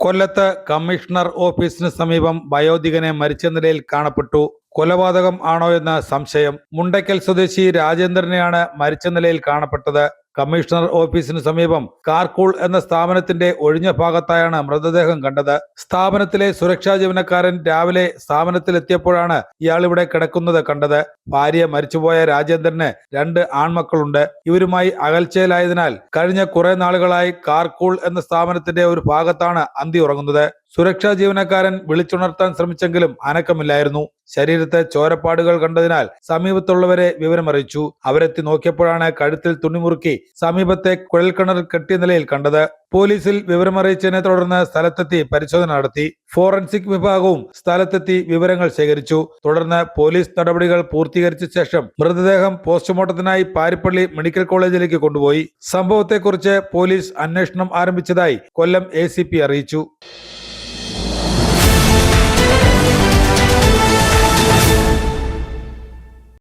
കൊല്ലത്ത് കമ്മീഷണർ ഓഫീസിന് സമീപം വയോധികനെ മരിച്ച നിലയിൽ കാണപ്പെട്ടു. കൊലപാതകം ആണോ എന്ന് സംശയം. മുണ്ടയ്ക്കൽ സ്വദേശി രാജേന്ദ്രനെയാണ് മരിച്ച നിലയിൽ കാണപ്പെട്ടത്. കമ്മീഷണർ ഓഫീസിന് സമീപം കാർകൂൾ എന്ന സ്ഥാപനത്തിന്റെ ഒഴിഞ്ഞ ഭാഗത്തായാണ് മൃതദേഹം കണ്ടത്. സ്ഥാപനത്തിലെ സുരക്ഷാ ജീവനക്കാരൻ രാവിലെ സ്ഥാപനത്തിലെത്തിയപ്പോഴാണ് ഇയാൾ ഇവിടെ കിടക്കുന്നത് കണ്ടത്. ഭാര്യ മരിച്ചുപോയ രാജേന്ദ്രന് 2 ആൺമക്കളുണ്ട്. ഇവരുമായി അകൽച്ചയിലായതിനാൽ കഴിഞ്ഞ കുറെ നാളുകളായി കാർകൂൾ എന്ന സ്ഥാപനത്തിന്റെ ഒരു ഭാഗത്താണ് അന്തി ഉറങ്ങുന്നത്. സുരക്ഷാ ജീവനക്കാരൻ വിളിച്ചുണർത്താൻ ശ്രമിച്ചെങ്കിലും അനക്കമില്ലായിരുന്നു. ശരീരത്തെ ചോരപ്പാടുകൾ കണ്ടതിനാൽ സമീപത്തുള്ളവരെ വിവരമറിയിച്ചു. അവരെത്തി നോക്കിയപ്പോഴാണ് കഴുത്തിൽ തുണിമുറുക്കി സമീപത്തെ കുഴൽക്കിണറിൽ കെട്ടിയ നിലയിൽ കണ്ടത്. പോലീസിൽ വിവരമറിയിച്ചതിനെ തുടർന്ന് സ്ഥലത്തെത്തി പരിശോധന നടത്തി. ഫോറൻസിക് വിഭാഗവും സ്ഥലത്തെത്തി വിവരങ്ങൾ ശേഖരിച്ചു. തുടർന്ന് പോലീസ് നടപടികൾ പൂർത്തീകരിച്ച ശേഷം മൃതദേഹം പോസ്റ്റ്മോർട്ടത്തിനായി പാരിപ്പള്ളി മെഡിക്കൽ കോളേജിലേക്ക് കൊണ്ടുപോയി. സംഭവത്തെക്കുറിച്ച് പോലീസ് അന്വേഷണം ആരംഭിച്ചതായി കൊല്ലം ACP അറിയിച്ചു.